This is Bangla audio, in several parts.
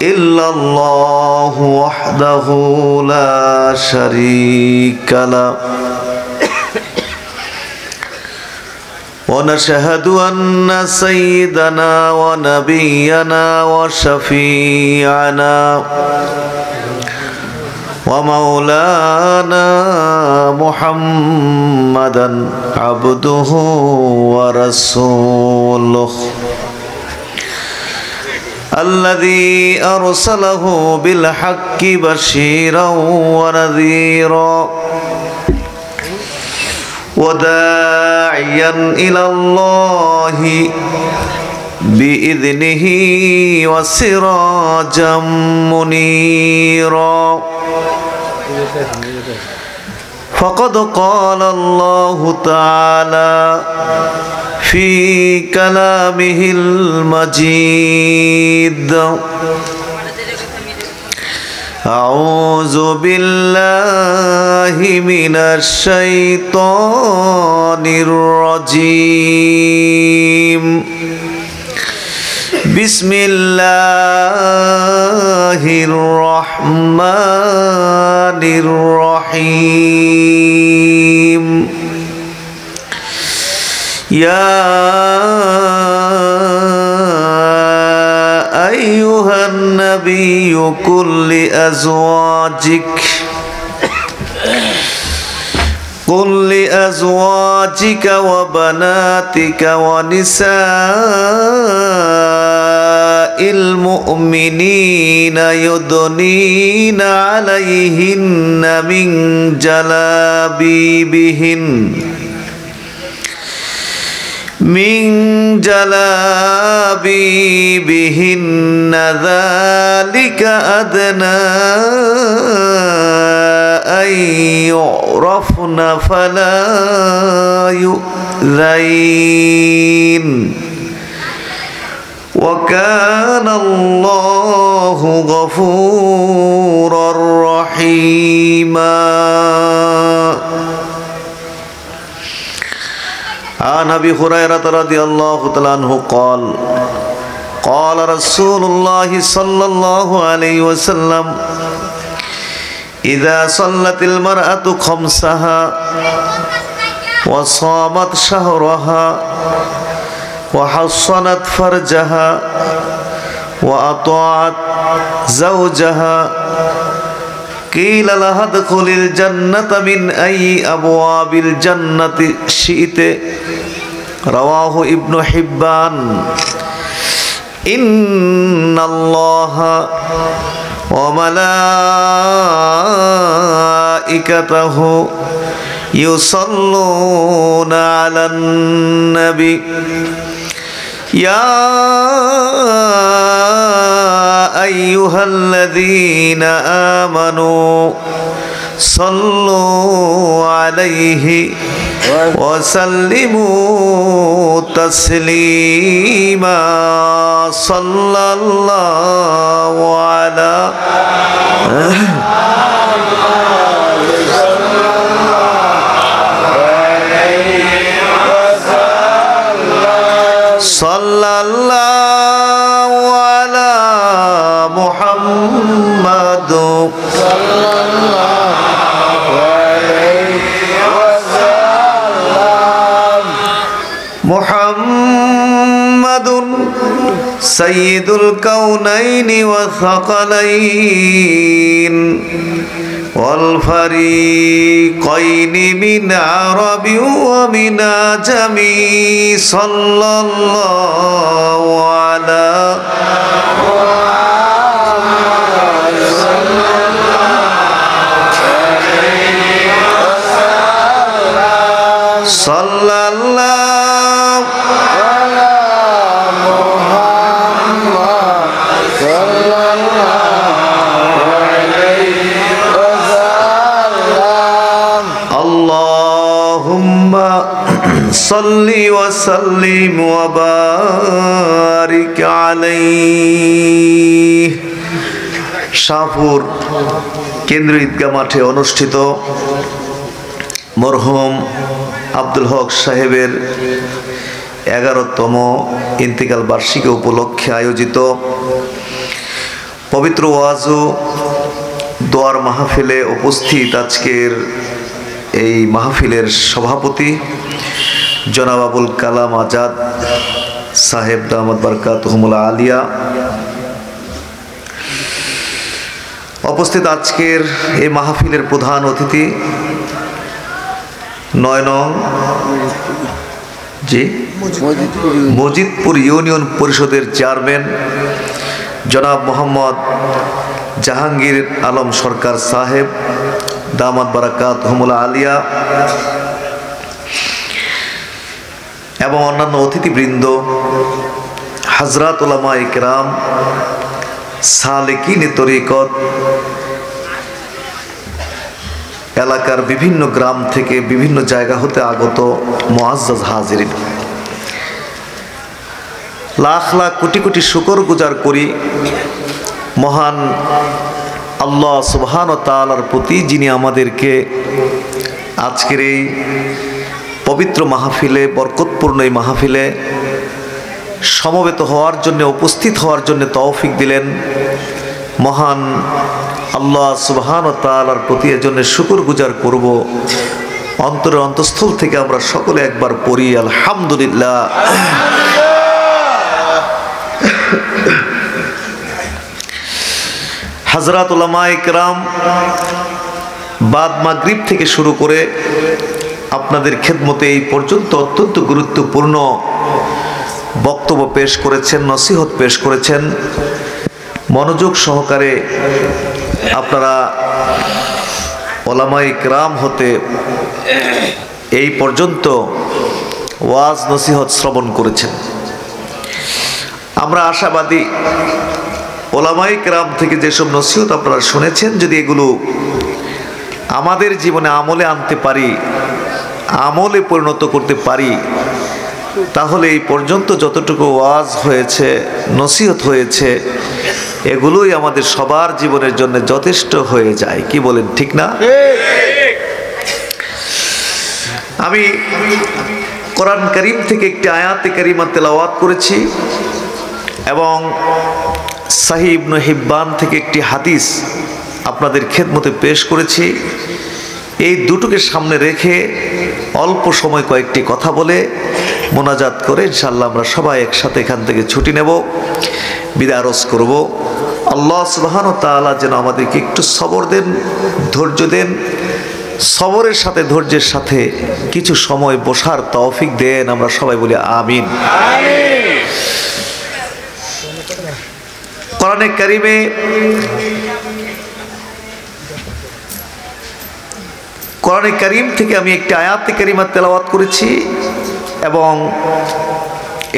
إلا الله وحده لا شريك له ونشهد أن سيدنا ونبينا وشفيعنا ومولانا محمدا عبده ورسوله الذي أرسله بالحق بشيرا ونذيرا وداعيا إلى الله بإذنه وسراجا منيرا فقد قال الله تعالى في كلامه المجيد أعوذ بالله من الشيطان الرجيم بسم الله الرحمن الرحيم يا أيها النبي قل لأزواجك وبناتك ونساء المؤمنين يدنين عليهن من جلابيبهن ذلك أدنى أن يعرفن فلا يؤذين وكان الله غفورا رحيما. عن أبي هريرة رضي الله تعالى عنه قال قال رسول الله صلى الله عليه وسلم إذا صلت المرأة خمسها وصامت شهرها وحصنت فرجها وأطاعت زوجها قيل لها ادخل الجنة من أي أبواب الجنة شئت رواه ابن حبان. إن الله وملائكته يصلون على النبي يا أيها الذين آمنوا صلوا عليه وسلموا تسليما. صلى الله على صلى الله على محمد صلى الله عليه وسلم. محمد سيد الكونين والثقلين والفريقين من عرب ومن عجم صلى الله على صلى الله على محمد صلى الله عليه وسلم. اللهم صل وسلم وبارك عليه. শাহপুর কেন্দ্রীয় ঈদগাহ মাঠে অনুষ্ঠিত মরহুম আব্দুল হক সাহেবের 11তম ইন্তেকাল বার্ষিকী উপলক্ষে আয়োজিত পবিত্র ওয়াজ ও দোয়ার মাহফিলে উপস্থিত আজকের এই মাহফিলের সভাপতি জনাব আবুল কালাম আজাদ সাহেব দামাত বারকাতুহুমুল আলিয়া, উপস্থিত আজকের এই মাহফিলের প্রধান অতিথি ৯ নং মজিদপুর ইউনিয়ন পরিষদের চেয়ারম্যান জনাব মোহাম্মদ জাহাঙ্গীর আলম সরকার সাহেব দামাত বারাকাতুহুমুল আলিয়া এবং অন্যান্য অতিথিবৃন্দ, হযরত উলামায়ে কেরাম, সালেকিনে তরিকত, এলাকার বিভিন্ন গ্রাম থেকে বিভিন্ন জায়গা হতে আগত মুআজ্জাজ হাজিরিন, লাখ লাখ কোটি কোটি শুকর গুজার করি মহান আল্লাহ সুবহান ও তাআলার প্রতি, যিনি আমাদেরকে আজকের এই পবিত্র মাহফিলে, বরকতপূর্ণ এই মাহফিলে সমবেত হওয়ার জন্য, উপস্থিত হওয়ার জন্য তৌফিক দিলেন। মহান আল্লাহ সুবহান ও তাআলার প্রতি এজন্য শুকর গুজার করব। অন্তরের অন্তঃস্থল থেকে আমরা সকলে একবার পড়ি আলহামদুলিল্লাহ। হযরত উলামায়ে কেরাম বাদ মাগরিব থেকে শুরু করে আপনাদের খেদমতে এই পর্যন্ত অত্যন্ত গুরুত্বপূর্ণ বক্তব্য পেশ করেছেন, নসিহত পেশ করেছেন। মনোযোগ সহকারে আপনারা উলামায়ে কেরাম হতে এই পর্যন্ত ওয়াজ নসিহত শ্রবণ করেছেন। আমরা আশাবাদী উলামায়ে কেরাম থেকে যেসব নসিহত আপনারা শুনেছেন, যদি এগুলো আমাদের জীবনে আমলে আনতে পারি, আমলে পরিণত করতে পারি, তাহলে এই পর্যন্ত যতটুকু ওয়াজ হয়েছে, নসিহত হয়েছে, এগুলোই আমাদের সবার জীবনের জন্য যথেষ্ট হয়ে যায়। কি বলেন, ঠিক না? আমি কোরআন কারীম থেকে একটি আয়াতে কারিমা তেলাওয়াত করেছি এবং সহিহ ইবনে হিব্বান থেকে একটি হাদিস আপনাদের খেদমতে পেশ করেছি। এই দুটোকে সামনে রেখে অল্প সময় কয়েকটি কথা বলে মোনাজাত করে ইনশাআল্লাহ আমরা সবাই একসাথে এখান থেকে ছুটি নেব, বিদায় আরজ করব। আল্লাহ সুবহানাহু ওয়া তাআলা যেন আমাদেরকে একটু সবর দেন, ধৈর্য দেন, সবরের সাথে ধৈর্যের সাথে কিছু সময় বসার তৌফিক দেন। আমরা সবাই বলি আমিন। কোরআনে কারীমে কোরআনে কারীম থেকে আমি একটি আয়াতে কারিমা তেলাওয়াত করেছি এবং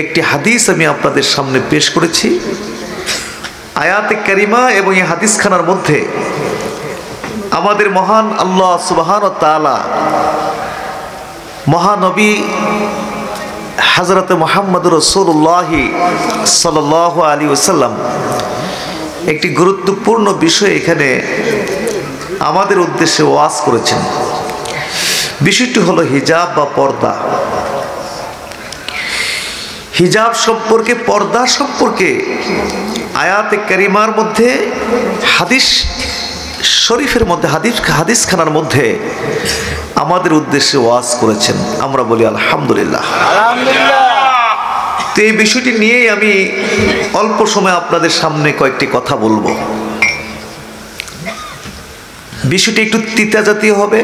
একটি হাদিস আমি আপনাদের সামনে পেশ করেছি। আয়াতে কারিমা এবং এই হাদিসখানার মধ্যে আমাদের মহান আল্লাহ সুবহানাহু ওয়া তাআলা মহানবী হযরত মুহাম্মদুর রাসূলুল্লাহ সাল্লাল্লাহু আলাইহি ওয়াসাল্লাম একটি গুরুত্বপূর্ণ বিষয় এখানে আমাদের উদ্দেশ্যে ওয়াজ করেছেন। বিষয়টি হলো হিজাব বা পর্দা। হিজাব সম্পর্কে, পর্দা সম্পর্কে আয়াতে কারিমার মধ্যে, হাদিস শরীফের মধ্যে, হাদিসখানার মধ্যে আমাদের উদ্দেশ্যে ওয়াজ করেছেন। আমরা বলি আলহামদুলিল্লাহ। তো এই বিষয়টি নিয়েই আমি অল্প সময় আপনাদের সামনে কয়েকটি কথা বলবো। বিষয়টি একটু তিতা জাতীয় হবে,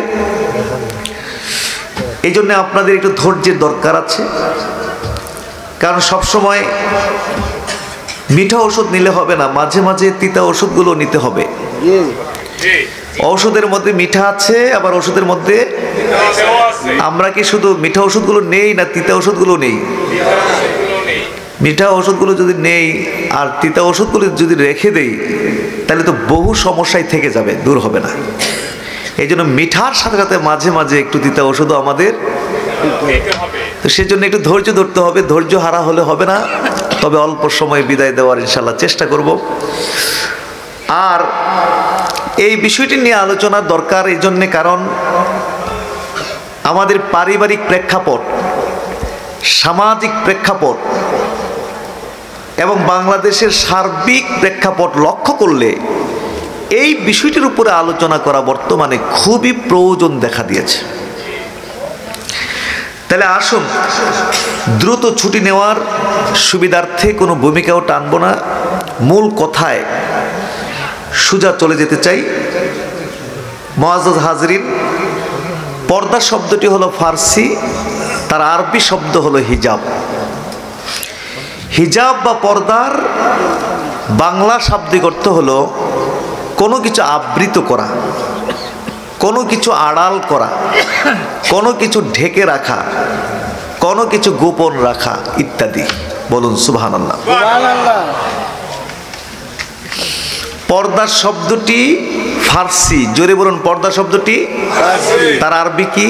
এই জন্য আপনাদের একটু ধৈর্যের দরকার আছে। কারণ সবসময় মিঠা ওষুধ নিলে হবে না, মাঝে মাঝে তিতা ওষুধগুলো নিতে হবে। ঔষধের মধ্যে মিঠা আছে, আবার ওষুধের মধ্যে আমরা কি শুধু মিঠা ওষুধগুলো নেই না তিতা ওষুধগুলো নেই? মিঠা ওষুধগুলো যদি নেই আর তিতা ওষুধগুলো যদি রেখে দেই, তাহলে তো বহু সমস্যায় থেকে যাবে, দূর হবে না। এই জন্য মিঠার সাথে সাথে মাঝে মাঝে একটু তিতা ওষুধও আমাদের, তো সেজন্য একটু ধৈর্য ধরতে হবে। ধৈর্য হারা হলে হবে না, তবে অল্প সময় বিদায় দেওয়ার ইনশাল্লাহ চেষ্টা করব। আর এই বিষয়টি নিয়ে আলোচনার দরকার এই জন্যে, কারণ আমাদের পারিবারিক প্রেক্ষাপট, সামাজিক প্রেক্ষাপট এবং বাংলাদেশের সার্বিক প্রেক্ষাপট লক্ষ্য করলে এই বিষয়টির উপরে আলোচনা করা বর্তমানে খুবই প্রয়োজন দেখা দিয়েছে। তাহলে আসুন, দ্রুত ছুটি নেওয়ার সুবিধার্থে কোনো ভূমিকাও টানব না, মূল কথায় সোজা চলে যেতে চাই। মুআজ্জাজ হাজরিন, পর্দা শব্দটি হলো ফার্সি, তার আরবি শব্দ হলো হিজাব। হিজাব বা পর্দার বাংলা শাব্দিক অর্থ হলো কোনো কিছু আবৃত করা, কোনো কিছু আড়াল করা, কোনো কিছু ঢেকে রাখা, কোনো কিছু গোপন রাখা ইত্যাদি। বলুন সুবহানাল্লাহ। পর্দার শব্দটি ফার্সি, জোরে বলুন, পর্দা শব্দটি তার আরবি কি?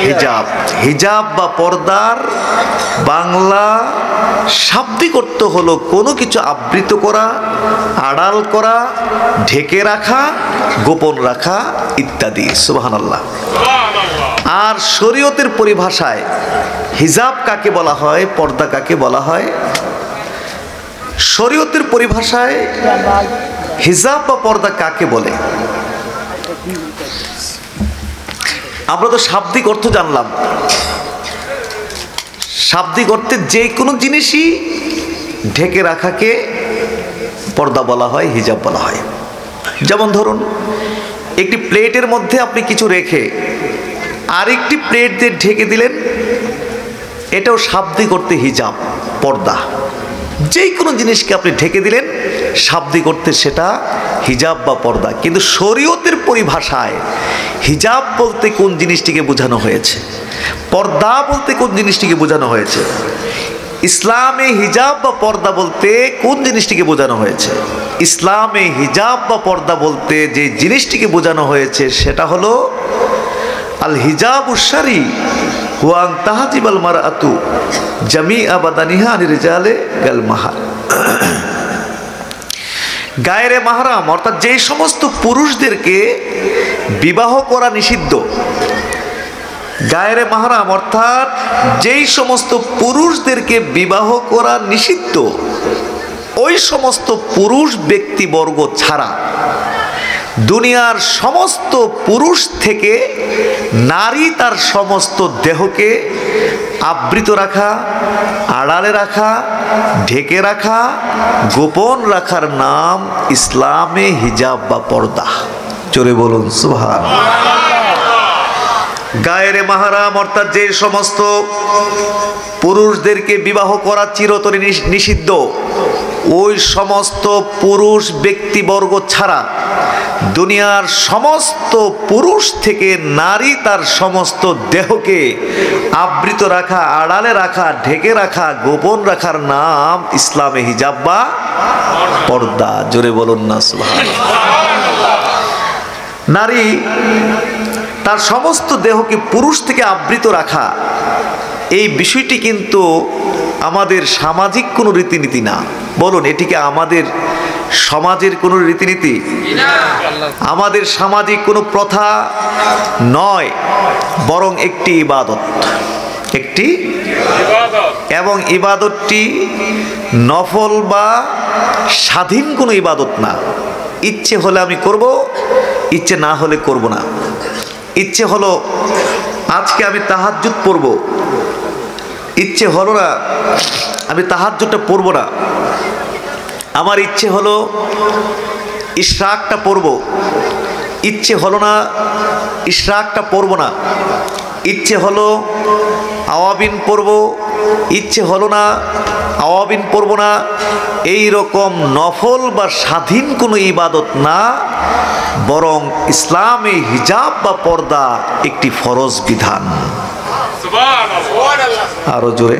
হিজাব। হিজাব বা পর্দার বাংলা শাব্দিক অর্থ হলো কোনো কিছু আবৃত করা, আড়াল করা, ঢেকে রাখা, গোপন রাখা ইত্যাদি। সুবহানাল্লাহ। আর শরীয়তের পরিভাষায় হিজাব কাকে বলা হয়, পর্দা কাকে বলা হয়? শরীয়তের পরিভাষায় হিজাব বা পর্দা কাকে বলে? আমরা তো শাব্দিক অর্থ জানলাম। শাব্দিক অর্থে যে কোনো জিনিসই ঢেকে রাখাকে পর্দা বলা হয়, হিজাব বলা হয়। যেমন ধরুন, একটি প্লেটের মধ্যে আপনি কিছু রেখে আরেকটি প্লেট দিয়ে ঢেকে দিলেন, এটাও শাব্দিক অর্থে হিজাব, পর্দা। যে কোনো জিনিসকে আপনি ঢেকে দিলেন, শাব্দিক অর্থে সেটা হিজাব বা পর্দা। কিন্তু শরীয়তের পরিভাষায় হিজাব বলতে কোন জিনিসটিকে বোঝানো হয়েছে, পর্দা বলতে কোন জিনিসটিকে বোঝানো হয়েছে, ইসলামে হিজাব বা পর্দা বলতে কোন জিনিসটিকে বোঝানো হয়েছে? ইসলামে হিজাব বা পর্দা বলতে যে জিনিসটিকে বোঝানো হয়েছে সেটা হলো আল হিজাবুশ শারঈ হুয়া আন তাহজিবাল মারআতু জামিআ বাদানিহা আনির রিজালে গাল মাহার। গায়রে মাহরাম অর্থাৎ যেই সমস্ত পুরুষদেরকে বিবাহ করা নিষিদ্ধ, গায়রে মাহরাম অর্থাৎ যেই সমস্ত পুরুষদেরকে বিবাহ করা নিষিদ্ধ, ওই সমস্ত পুরুষ ব্যক্তিবর্গ ছাড়া দুনিয়ার সমস্ত পুরুষ থেকে নারী তার সমস্ত দেহকে আবৃত রাখা, আড়ালে রাখা, ঢেকে রাখা, গোপন রাখার নাম ইসলামে হিজাব বা পর্দা। জোরে বলুন সুবহানাল্লাহ। গায়রে মাহরাম অর্থাৎ যে সমস্ত পুরুষদেরকে বিবাহ করা চিরতরে নিষিদ্ধ, ওই সমস্ত পুরুষ ব্যক্তিবর্গ ছাড়া দুনিয়ার সমস্ত পুরুষ থেকে নারী তার সমস্ত দেহকে আবৃত রাখা, আড়ালে রাখা, ঢেকে রাখা, গোপন রাখার নাম ইসলামে হিজাব বা পর্দা। জোরে বলুন না সুবহানাল্লাহ। নারী তার সমস্ত দেহকে পুরুষ থেকে আবৃত রাখা, এই বিষয়টি কিন্তু আমাদের সামাজিক কোনো রীতিনীতি না। বলুন, এটিকে আমাদের সমাজের কোনো রীতিনীতি, আমাদের সামাজিক কোনো প্রথা নয়, বরং একটি ইবাদত, একটি এবং ইবাদতটি নফল বা স্বাধীন কোনো ইবাদত না। ইচ্ছে হলে আমি করব, ইচ্ছে না হলে করব না। ইচ্ছে হলো আজকে আমি তাহাজ্জুদ পড়ব, ইচ্ছে হলো না আমি তাহাজ্জুদটা পড়ব না। আমার ইচ্ছে হলো ইশরাকটা পড়ব, ইচ্ছে হলো না ইশরাকটা পড়ব না। ইচ্ছে হলো আওয়াবিন পড়ব, ইচ্ছে হলো না আওয়াবিন পড়ব না। এই রকম নফল বা স্বাধীন কোনো ইবাদত না, বরং ইসলামে হিজাব বা পর্দা একটি ফরজ বিধান। আরো জোরে,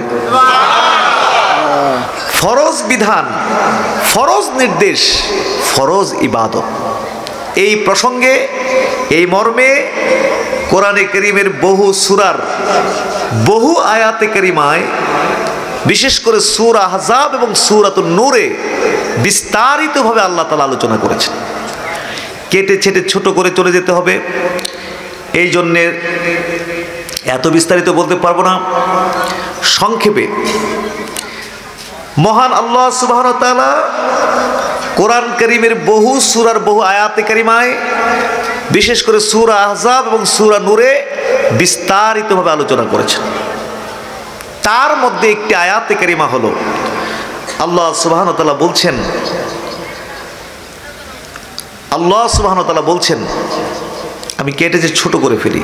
ফরজ বিধান, ফরজ নির্দেশ, ফরজ ইবাদত। এই প্রসঙ্গে, এই মর্মে কোরআনে কারীমের বহু সূরার বহু আয়াতে কারিমায়, বিশেষ করে সূরা আহজাব এবং সূরাতুন নূরে বিস্তারিতভাবে আল্লাহ তাআলা আলোচনা করেছেন। কেটে ছেটে ছোট করে চলে যেতে হবে, এই জন্যে এত বিস্তারিত বলতে পারবো না। সংক্ষেপে মহান আল্লাহ সুবহানাহু ওয়া তাআলা কোরআন কারীমের বহু সূরার বহু আয়াতে কারিমায়, বিশেষ করে সূরা আহজাব এবং সূরা নূরে বিস্তারিতভাবে আলোচনা করেছেন। তার মধ্যে একটি আয়াতে কারিমা হলো আল্লাহ সুবহানাহু ওয়া তাআলা বলছেন, আমি কেটে যে ছোট করে ফেলি,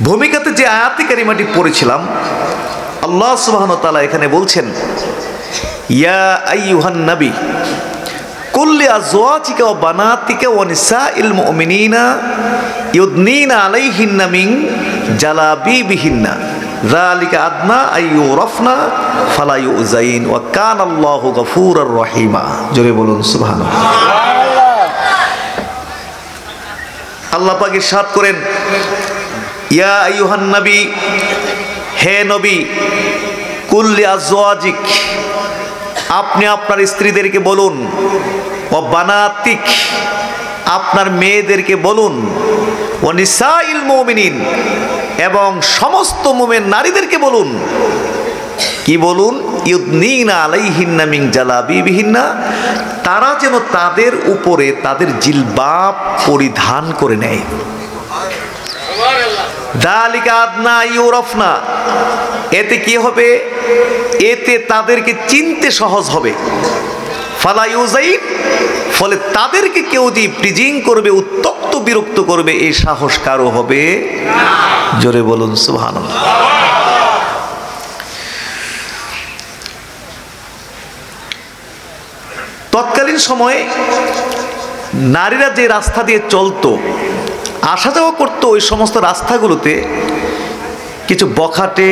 ভূমিকাতে যে আয়াতে কারিমাটি পড়েছিলাম, আল্লাহ সুবহানাহু ওয়া তাআলা এখানে বলছেন, ইয়া আইয়ুহান নবী কুল লিআজওয়াজিকা ওয়া বানাতিকা ওয়া নিসাইল মুমিনিনা ইউদনিনা আলাইহিন্না মিন জালাবিবিহিন্না যালিকা আদনা আইয়ুরাফনা ফালা ইউযাইন ওয়া কানাল্লাহু গফুরুর রহিমা। জোরে বলুন সুবহানাল্লাহ। আল্লাহ পাক ইরশাদ করেন, ইয়া আইয়ুহান নবী, হে নবী, কুল লিআজওয়াজিক, আপনি আপনার স্ত্রীদেরকে বলুন, ও বানাতিক, আপনার মেয়েদেরকে বলুন, ও নিসাইল মুমিনিন, এবং সমস্ত মুমিন নারীদেরকে বলুন, কি বলুন? ইউদনিনা আলাইহিন্না মিন জালাবিবিহিন্না, তারা যেন তাদের উপরে তাদের জিলবাব পরিধান করে নেয়। যালিকা আদনা ইউরাফনা, এতে কি হবে? এতে তাদেরকে চিনতে সহজ হবে। ফালা ইউযাইন, ফলে তাদেরকে কেউ যে প্রিজিং করবে, উত্তক্ত বিরক্ত করবে, এই সাহস কারো হবে না। জোরে বলুন সুবহানাল্লাহ। তৎকালীন সময়ে নারীরা যে রাস্তা দিয়ে চলতো, আসা যাওয়া করতো, ওই সমস্ত রাস্তাগুলোতে কিছু বখাটে,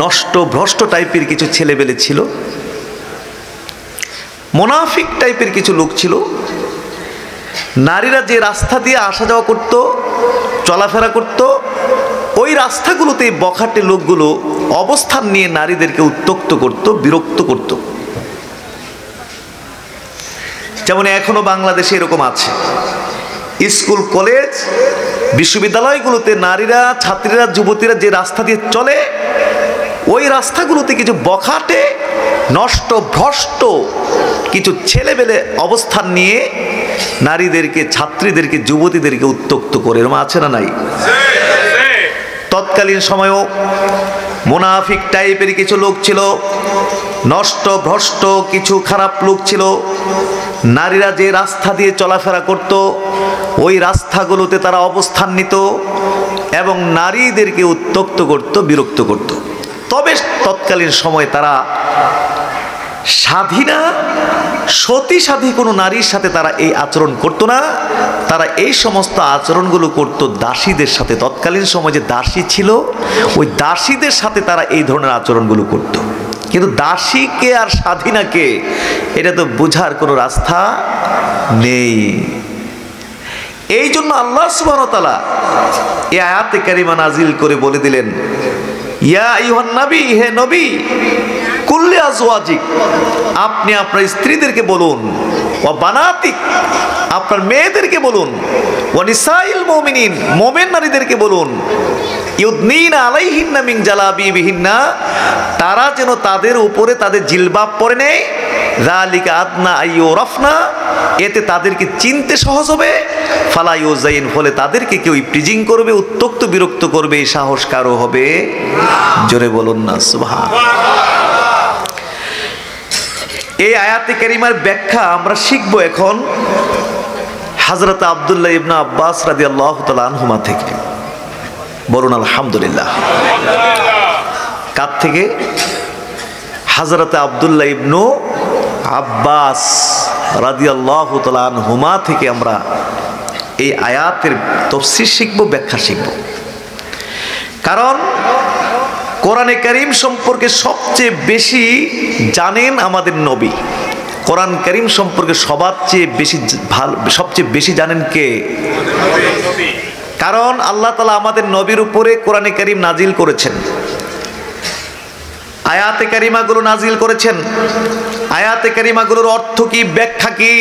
নষ্ট ভ্রষ্ট টাইপের কিছু ছেলেবেলে ছিল, মুনাফিক টাইপের কিছু লোক ছিল। নারীরা যে রাস্তা দিয়ে আসা যাওয়া করত, চলাফেরা করত, ওই রাস্তাগুলোতে বখাটে লোকগুলো অবস্থান নিয়ে নারীদেরকে উত্ত্যক্ত করত, বিরক্ত করত। যেমন এখনো বাংলাদেশে এরকম আছে, স্কুল, কলেজ, বিশ্ববিদ্যালয়গুলোতে নারীরা, ছাত্রীরা, যুবতীরা যে রাস্তা দিয়ে চলে, ওই রাস্তাগুলোতে কিছু বখাটে, নষ্ট ভ্রষ্ট কিছু ছেলেবেলে অবস্থান নিয়ে নারীদেরকে, ছাত্রীদেরকে, যুবতীদেরকে উত্ত্যক্ত করে। এরকম আছে না নাই? তৎকালীন সময়েও মুনাফিক টাইপের কিছু লোক ছিল, নষ্ট ভ্রষ্ট কিছু খারাপ লোক ছিল। নারীরা যে রাস্তা দিয়ে চলাফেরা করত, ওই রাস্তাগুলোতে তারা অবস্থান নিত এবং নারীদেরকে উত্ত্যক্ত করত, বিরক্ত করত। তবে তৎকালীন সময়ে তারা স্বাধীনা, সতী সাধী কোনো নারীর সাথে তারা এই আচরণ করতো না। তারা এই সমস্ত আচরণগুলো করত দাসীদের সাথে। তৎকালীন সময় যে দাসী ছিল, ওই দাসীদের সাথে তারা এই ধরনের আচরণগুলো করত। কিন্তু দাসীকে আর স্বাধীনাকে, এটা তো বোঝার কোনো রাস্তা নেই। এই জন্য আল্লাহ সুবহানাহু ওয়া তাআলা এই আয়াতে কারিমা নাজিল করে বলে দিলেন, ইয়া আইয়ুহান নবী, হে নবী, কুল লিআজওয়াজিক, আপনি আপনার স্ত্রীদেরকে বলুন, ও বানাতিক, আপনার মেয়েদেরকে বলুন, ও নিসাইল মুমিনিন, মুমিন নারীদেরকে বলুন, ইউদনিনা আলাইহিন্না মিন জালাবিবিহিন্না, তারা যেন তাদের উপরে তাদের জিলবাব পরে নেয়। যালিকা আদনা আইয়ুরাফনা, এতে তাদেরকে চিনতে সহজ হবে। ফালা ইউযাইন, ফলে তাদেরকে কেউ প্রিজিং করবে, উত্ত্যক্ত বিরক্ত করবে, এই সাহস কারো হবে না। জোরে বলুন না সুবহানাল্লাহ। এই আয়াতে কারিমার ব্যাখ্যা আমরা শিখবো এখন হযরত আব্দুল্লাহ ইবনে আব্বাস রাদিয়াল্লাহু তাআলা আনহুমা থেকে। বলুন আলহামদুলিল্লাহ। কার থেকে? হযরত আব্দুল্লাহ ইবনে আব্বাস রাদিয়াল্লাহু তাআলা আনহুমা থেকে আমরা এই আয়াতের তাফসীর শিখবো, ব্যাখ্যা শিখবো। কারণ কোরআনে কারীম সম্পর্কে সবচেয়ে বেশি জানেন আমাদের নবী। কোরআন কারীম সম্পর্কে সবচেয়ে বেশি জানেন কে? কারণ আল্লাহ তাআলা আমাদের নবীর উপরে কোরআনে কারীম নাজিল করেছেন, আয়াতে কারিমাগুলো নাজিল করেছেন। আয়াতে কারিমাগুলোর অর্থ কি, ব্যাখ্যা কি,